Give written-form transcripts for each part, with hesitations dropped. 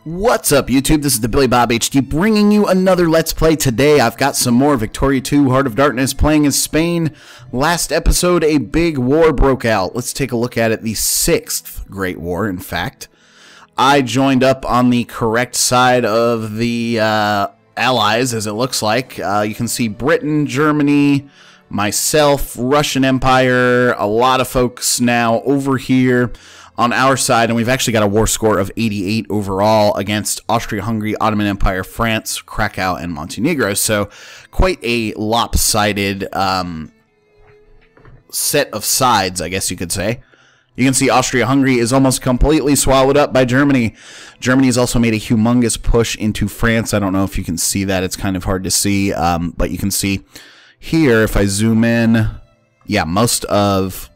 What's up, YouTube? This is TheBillyBobHD bringing you another Let's Play. Today I've got some more Victoria 2 Heart of Darkness playing as Spain. Last episode, a big war broke out. Let's take a look at it. The 6th Great War, in fact. I joined up on the correct side of the Allies, as it looks like. You can see Britain, Germany, myself, Russian Empire, a lot of folks now over here on our side, and we've actually got a war score of 88 overall against Austria-Hungary, Ottoman Empire, France, Krakow, and Montenegro. So quite a lopsided set of sides, I guess you could say. You can see Austria-Hungary is almost completely swallowed up by Germany. Germany has also made a humongous push into France. I don't know if you can see that. It's kind of hard to see, but you can see here, if I zoom in, yeah, most of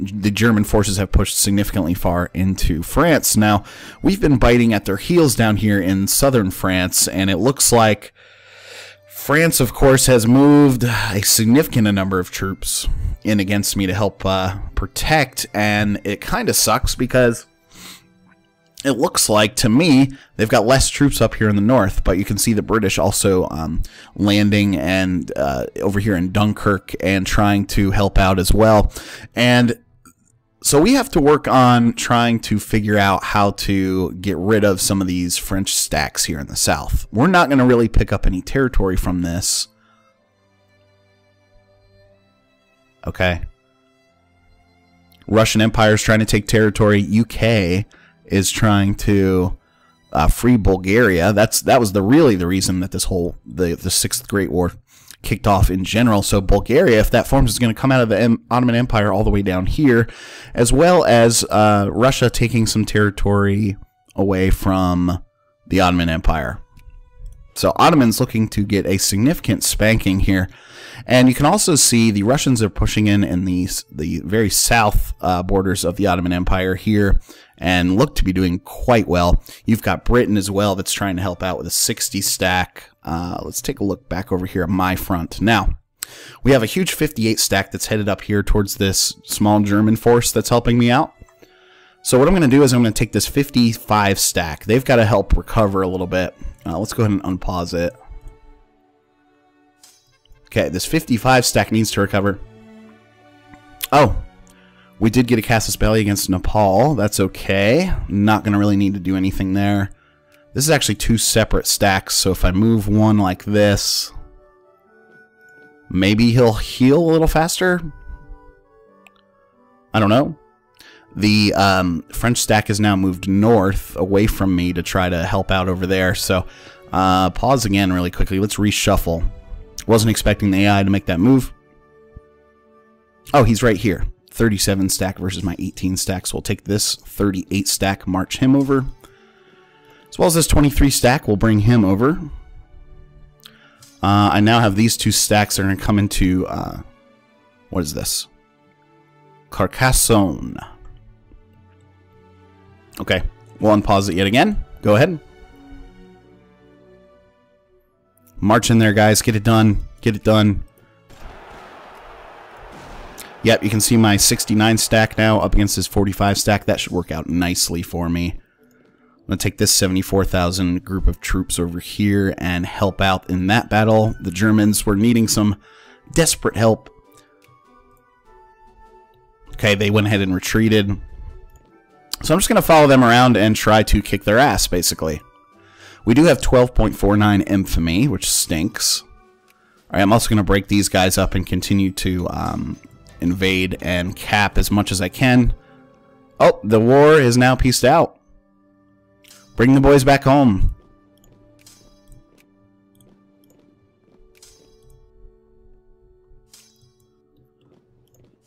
the German forces have pushed significantly far into France. Now, we've been biting at their heels down here in southern France, and it looks like France, of course, has moved a significant number of troops in against me to help protect, and it kind of sucks because it looks like, to me, they've got less troops up here in the north, but you can see the British also landing and over here in Dunkirk and trying to help out as well. And so we have to work on trying to figure out how to get rid of some of these French stacks here in the south. We're not going to really pick up any territory from this. Okay. Russian Empire is trying to take territory. UK is trying to free Bulgaria. That was really the reason that this whole the 6th Great War kicked off in general. So Bulgaria, if that forms, is going to come out of the Ottoman Empire all the way down here, as well as Russia taking some territory away from the Ottoman Empire. So Ottomans looking to get a significant spanking here. And you can also see the Russians are pushing in the very south borders of the Ottoman Empire here and look to be doing quite well. You've got Britain as well that's trying to help out with a 60 stack. Let's take a look back over here at my front. Now, we have a huge 58 stack that's headed up here towards this small German force that's helping me out. So what I'm going to do is I'm going to take this 55 stack. They've got to help recover a little bit. Let's go ahead and unpause it. Okay, this 55 stack needs to recover. Oh, we did get a casus belli against Nepal. That's okay. Not going to really need to do anything there. This is actually two separate stacks, so if I move one like this, maybe he'll heal a little faster? I don't know. The French stack has now moved north away from me to try to help out over there. So pause again really quickly. Let's reshuffle. Wasn't expecting the AI to make that move. Oh, he's right here. 37 stack versus my 18 stack. So we'll take this 38 stack, march him over. As well as this 23 stack, we'll bring him over. I now have these two stacks that are going to come into, what is this? Carcassonne. Okay, we'll unpause it yet again. Go ahead. March in there, guys. Get it done. Get it done. Yep, you can see my 69 stack now up against his 45 stack. That should work out nicely for me. I'm going to take this 74,000 group of troops over here and help out in that battle. The Germans were needing some desperate help. Okay, they went ahead and retreated. So I'm just going to follow them around and try to kick their ass, basically. We do have 12.49 infamy, which stinks. Alright, I'm also going to break these guys up and continue to invade and cap as much as I can. Oh, the war is now peaced out. Bring the boys back home.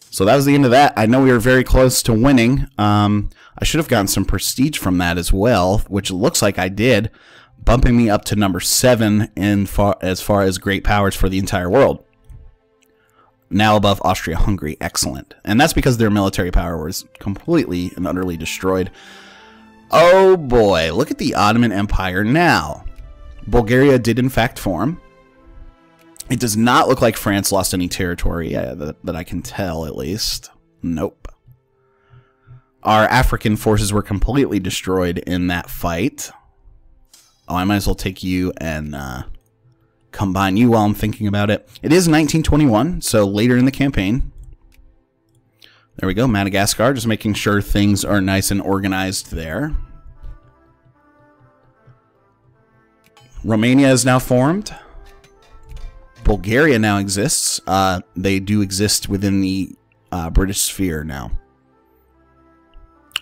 So that was the end of that. I know we were very close to winning. I should have gotten some prestige from that as well, which looks like I did, bumping me up to number 7 as far as great powers for the entire world. Now above Austria-Hungary. Excellent. And that's because their military power was completely and utterly destroyed. Oh boy, look at the Ottoman Empire now. Bulgaria did in fact form. It does not look like France lost any territory that I can tell, at least. Nope. Our African forces were completely destroyed in that fight. Oh, I might as well take you and combine you while I'm thinking about it. It is 1921, so later in the campaign. There we go, Madagascar, just making sure things are nice and organized there. Romania is now formed. Bulgaria now exists. They do exist within the British sphere now.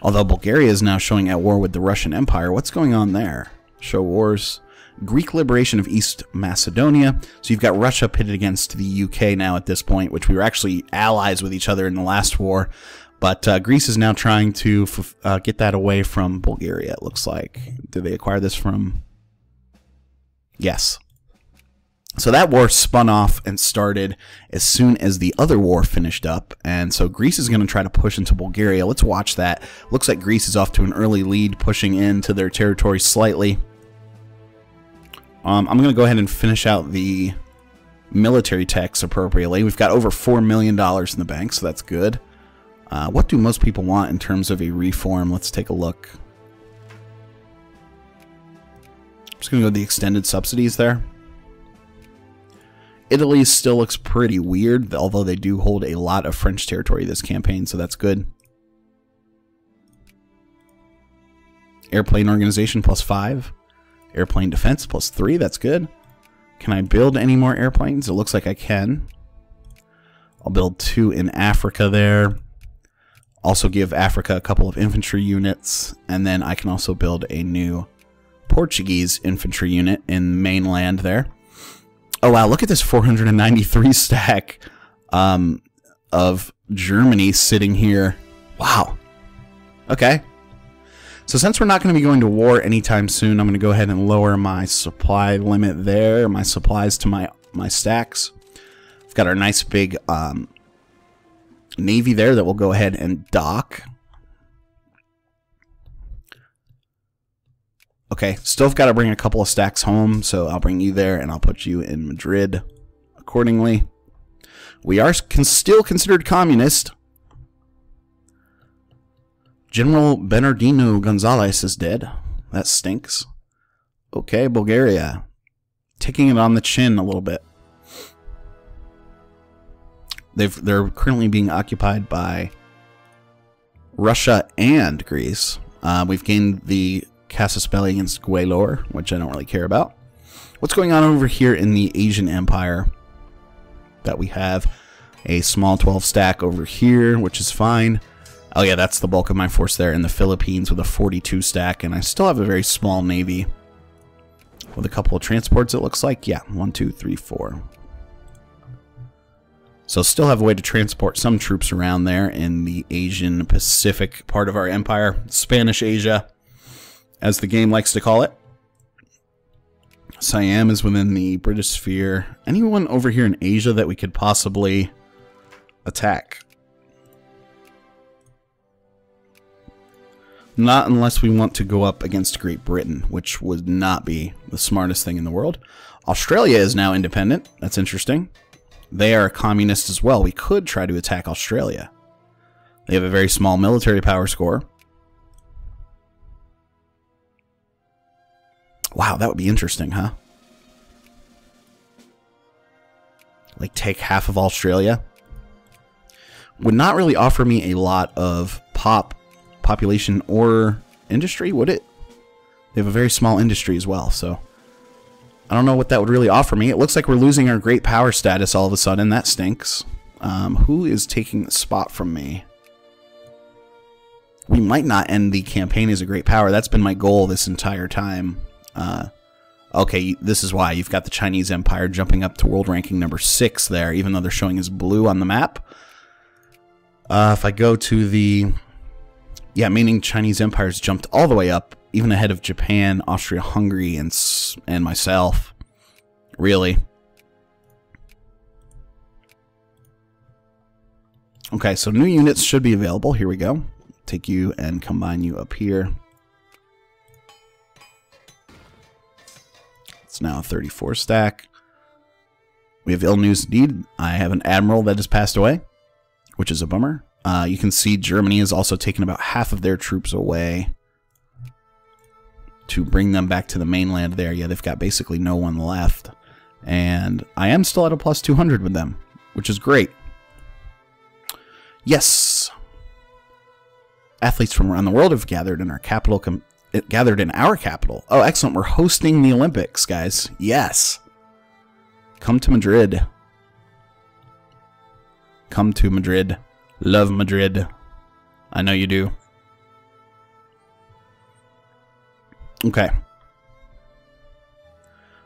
Although Bulgaria is now showing at war with the Russian Empire. What's going on there? Show wars. Greek liberation of East Macedonia. So you've got Russia pitted against the UK now at this point, which we were actually allies with each other in the last war. But Greece is now trying to get that away from Bulgaria, it looks like. Did they acquire this from... Yes. So that war spun off and started as soon as the other war finished up. And so Greece is going to try to push into Bulgaria. Let's watch that. Looks like Greece is off to an early lead, pushing into their territory slightly. I'm going to go ahead and finish out the military tax appropriately. We've got over $4 million in the bank, so that's good. What do most people want in terms of a reform? Let's take a look. I'm just going to go to the extended subsidies there. Italy still looks pretty weird, although they do hold a lot of French territory this campaign, so that's good. Airplane organization +5. Airplane defense +3, that's good. Can I build any more airplanes? It looks like I can. I'll build 2 in Africa there. Also give Africa a couple of infantry units, and then I can also build a new Portuguese infantry unit in mainland there. Oh wow, look at this 493 stack of Germany sitting here. Wow. Okay. So since we're not going to be going to war anytime soon, I'm going to go ahead and lower my supply limit there, my supplies to my stacks. We've got our nice big navy there that will go ahead and dock. Okay, still got to bring a couple of stacks home, so I'll bring you there and I'll put you in Madrid accordingly. We are still considered communist. General Bernardino Gonzalez is dead. That stinks. Okay, Bulgaria. Taking it on the chin a little bit. They're currently being occupied by Russia and Greece. We've gained the Casus Belli against Gwalior, which I don't really care about. What's going on over here in the Asian Empire? That we have a small 12 stack over here, which is fine. Oh yeah, that's the bulk of my force there in the Philippines with a 42 stack, and I still have a very small navy with a couple of transports, it looks like. Yeah, 1, 2, 3, 4. So still have a way to transport some troops around there in the Asian Pacific part of our empire, Spanish Asia, as the game likes to call it. Siam is within the British sphere. Anyone over here in Asia that we could possibly attack? Not unless we want to go up against Great Britain, which would not be the smartest thing in the world. Australia is now independent. That's interesting. They are communist as well. We could try to attack Australia. They have a very small military power score. Wow, that would be interesting, huh? Like, take half of Australia. Would not really offer me a lot of population or industry, would it? They have a very small industry as well, so I don't know what that would really offer me. It looks like we're losing our great power status all of a sudden. That stinks. Who is taking the spot from me? We might not end the campaign as a great power. That's been my goal this entire time. Okay, this is why. You've got the Chinese Empire jumping up to world ranking number 6 there, even though they're showing as blue on the map. If I go to the... Yeah, meaning Chinese Empire's jumped all the way up, even ahead of Japan, Austria-Hungary, and myself. Really. Okay, so new units should be available. Here we go. Take you and combine you up here. It's now a 34 stack. We have ill news indeed. I have an admiral that has passed away, which is a bummer. You can see Germany has also taken about half of their troops away. to bring them back to the mainland there. Yeah, they've got basically no one left. And I am still at a plus 200 with them, which is great. Yes. Athletes from around the world have gathered in our capital. Oh, excellent. We're hosting the Olympics, guys. Yes. Come to Madrid. Come to Madrid. Love Madrid. I know you do. Okay.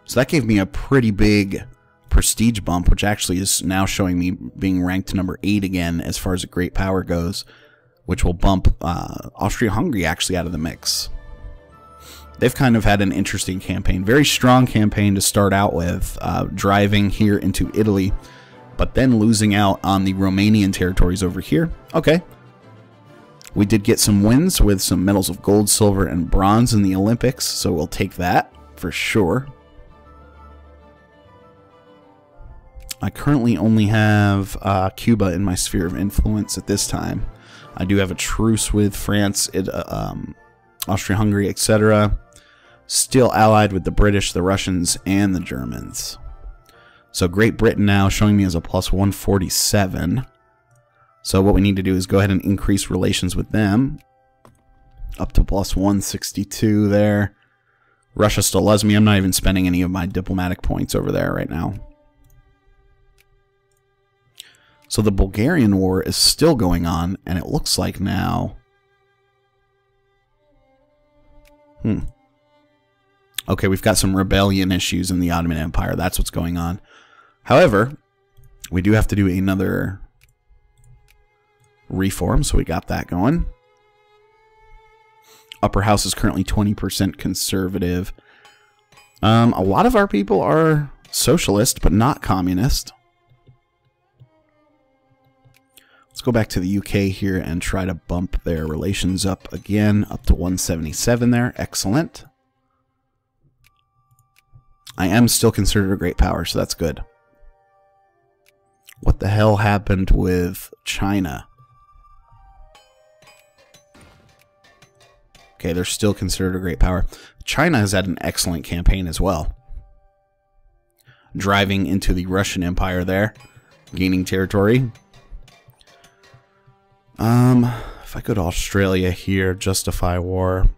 So that gave me a pretty big prestige bump, which actually is now showing me being ranked number 8 again as far as a great power goes, which will bump Austria-Hungary actually out of the mix. They've kind of had an interesting campaign. Very strong campaign to start out with, driving here into Italy, but then losing out on the Romanian territories over here. Okay. We did get some wins with some medals of gold, silver, and bronze in the Olympics, so we'll take that for sure. I currently only have Cuba in my sphere of influence at this time. I do have a truce with France, Austria-Hungary, etc. Still allied with the British, the Russians, and the Germans. So Great Britain now showing me as a plus 147. So what we need to do is go ahead and increase relations with them. Up to plus 162 there. Russia still loves me. I'm not even spending any of my diplomatic points over there right now. So the Bulgarian war is still going on, and it looks like now... Okay, we've got some rebellion issues in the Ottoman Empire. That's what's going on. However, we do have to do another reform, so we got that going. Upper house is currently 20% conservative. A lot of our people are socialist, but not communist. Let's go back to the UK here and try to bump their relations up again, up to 177 there. Excellent. I am still considered a great power, so that's good. What the hell happened with China? Okay, they're still considered a great power. China has had an excellent campaign as well. Driving into the Russian Empire there, gaining territory. If I go to Australia here, justify war.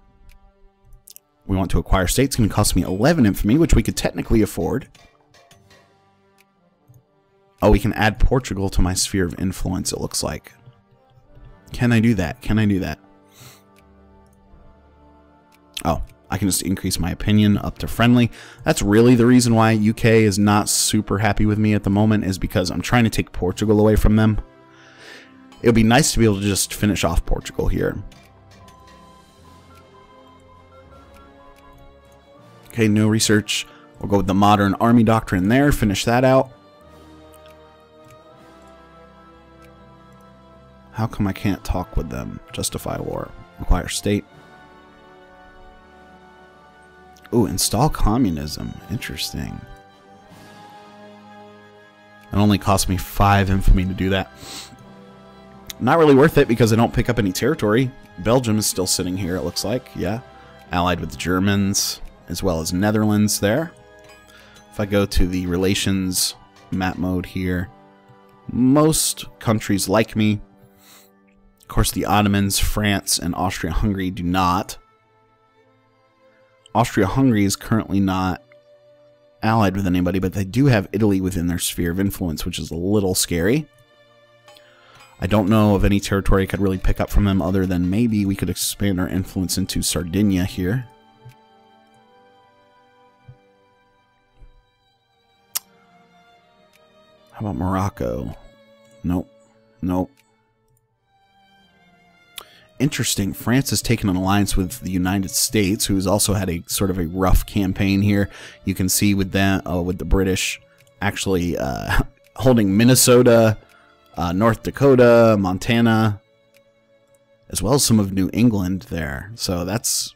We want to acquire states. It's going to cost me 11 infamy, which we could technically afford. Oh, we can add Portugal to my sphere of influence, it looks like. Can I do that? Can I do that? Oh, I can just increase my opinion up to friendly. That's really the reason why UK is not super happy with me at the moment, is because I'm trying to take Portugal away from them. It would be nice to be able to just finish off Portugal here. Okay, no research. We'll go with the modern army doctrine there, finish that out. How come I can't talk with them? Justify war. Acquire state. Ooh, install communism. Interesting. It only cost me 5 infamy to do that. Not really worth it because I don't pick up any territory. Belgium is still sitting here, it looks like. Yeah. Allied with the Germans, as well as Netherlands there. If I go to the relations map mode here, most countries like me. Of course, the Ottomans, France, and Austria-Hungary do not. Austria-Hungary is currently not allied with anybody, but they do have Italy within their sphere of influence, which is a little scary. I don't know of any territory I could really pick up from them other than maybe we could expand our influence into Sardinia here. How about Morocco? Nope. Nope. Interesting. France has taken an alliance with the United States, who has also had a sort of a rough campaign here. You can see with them, with the British actually holding Minnesota, North Dakota, Montana, as well as some of New England there. So that's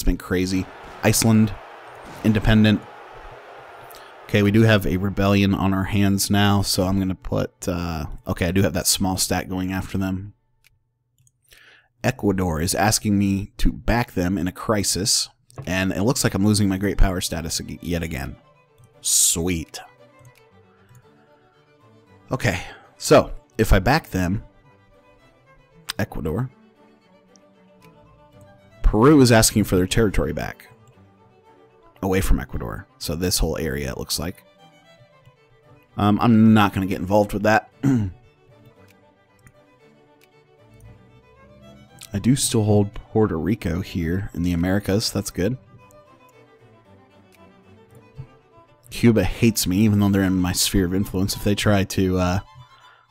been crazy. Iceland, independent. Okay, we do have a rebellion on our hands now, so I'm going to put... okay, I do have that small stat going after them. Ecuador is asking me to back them in a crisis, and it looks like I'm losing my great power status yet again. Sweet. Okay, so if I back them, Ecuador, Peru is asking for their territory back away from Ecuador. So this whole area, it looks like. I'm not going to get involved with that. I do still hold Puerto Rico here in the Americas. That's good. Cuba hates me, even though they're in my sphere of influence. If they try to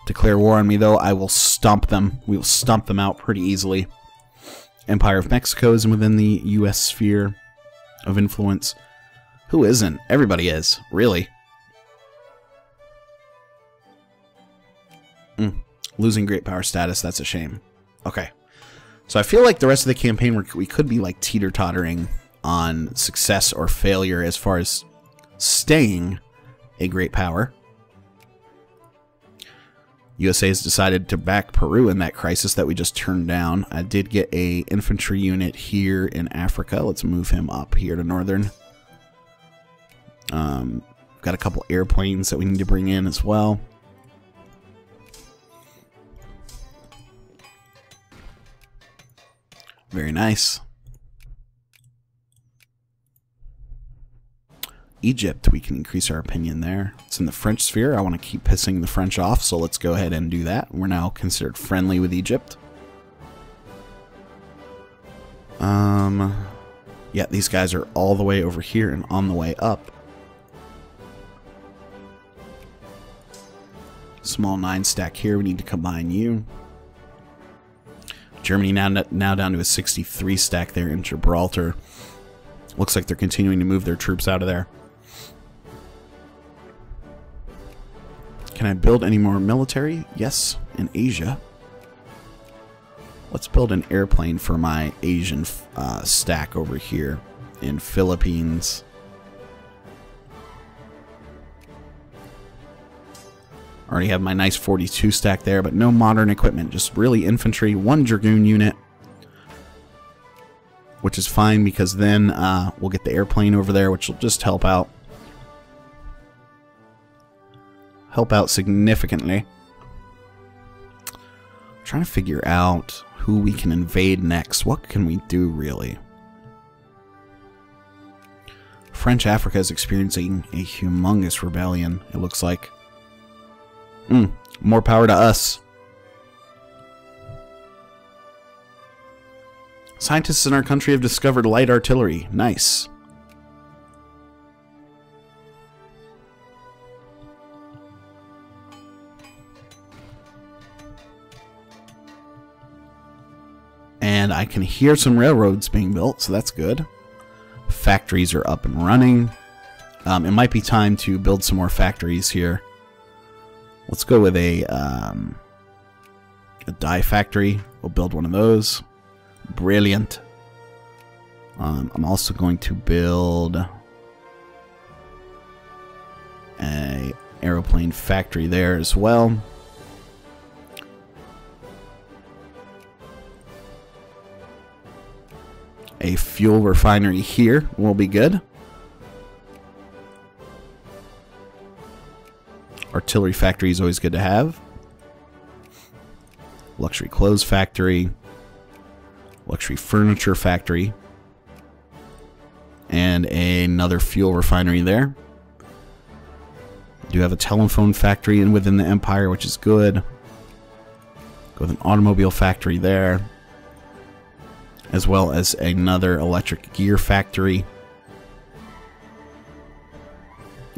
declare war on me, though, I will stomp them. We will stomp them out pretty easily. Empire of Mexico is within the U.S. sphere of influence. Who isn't? Everybody is. Really. Losing great power status, that's a shame. Okay. So I feel like the rest of the campaign, we could be like teeter-tottering on success or failure as far as staying a great power. USA has decided to back Peru in that crisis that we just turned down. I did get a infantry unit here in Africa. Let's move him up here to northern. Got a couple airplanes that we need to bring in as well. Very nice. Egypt, we can increase our opinion there. It's in the French sphere. I want to keep pissing the French off, so let's go ahead and do that. We're now considered friendly with Egypt. Yeah, these guys are all the way over here and on the way up. Small 9 stack here. We need to combine you. Germany now down to a 63 stack there in Gibraltar. Looks like they're continuing to move their troops out of there. Can I build any more military? Yes, in Asia. Let's build an airplane for my Asian stack over here in Philippines. Already have my nice 42 stack there, but no modern equipment. Just really infantry, 1 Dragoon unit. Which is fine because then we'll get the airplane over there, which will just help out. Help out significantly. I'm trying to figure out who we can invade next. What can we do, really? French Africa is experiencing a humongous rebellion, it looks like. More power to us. Scientists in our country have discovered light artillery. Nice. And I can hear some railroads being built, so that's good. Factories are up and running. It might be time to build some more factories here. Let's go with a dye factory. We'll build one of those. Brilliant. I'm also going to build a aeroplane factory there as well. A fuel refinery here will be good. Artillery factory is always good to have. Luxury clothes factory. Luxury furniture factory. And another fuel refinery there. Do have a telephone factory within the empire, which is good. Go with an automobile factory there. As well as another electric gear factory.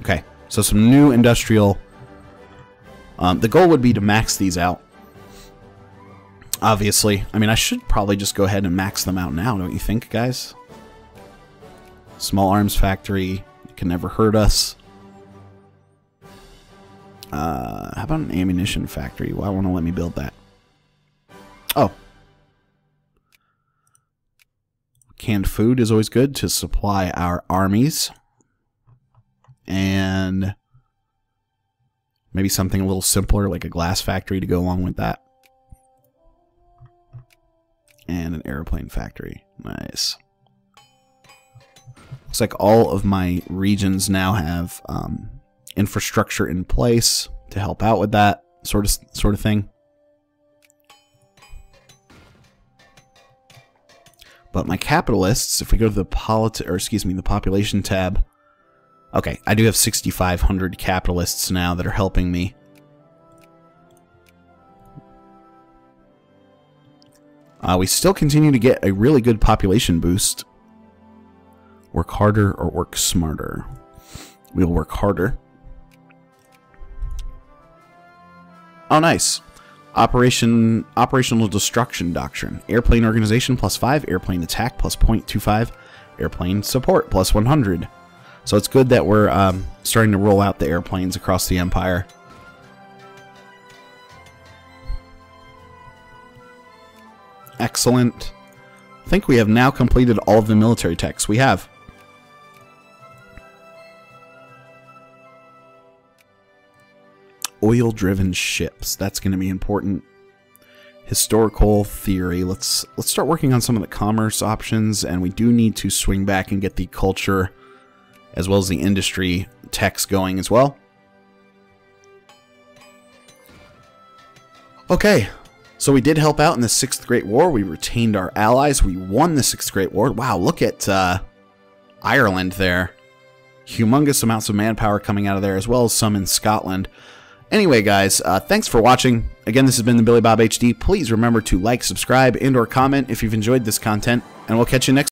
Okay, so some new industrial. The goal would be to max these out. Obviously. I mean, I should probably just go ahead and max them out now, don't you think, guys? Small arms factory. Can never hurt us. How about an ammunition factory? Why won't it let me build that? Oh. Canned food is always good to supply our armies. And maybe something a little simpler like a glass factory to go along with that. and an airplane factory. Nice. Looks like all of my regions now have infrastructure in place to help out with that sort of thing. But my capitalists, if we go to the the population tab, okay, I do have 6,500 capitalists now that are helping me. We still continue to get a really good population boost. Work harder or work smarter? We'll work harder. Oh, nice. Operational destruction doctrine. Airplane organization +5, airplane attack +0.25, airplane support +100. So it's good that we're starting to roll out the airplanes across the empire. Excellent. I think we have now completed all of the military techs. We have. Oil-driven ships. That's going to be important. Historical theory. Let's start working on some of the commerce options, and we do need to swing back and get the culture as well as the industry techs going as well. Okay, so we did help out in the 6th Great War. We retained our allies. We won the 6th Great War. Wow, look at Ireland there. Humongous amounts of manpower coming out of there, as well as some in Scotland. Anyway, guys, thanks for watching. Again, this has been the Billy Bob HD. Please remember to like, subscribe, and/or comment if you've enjoyed this content, and we'll catch you next time.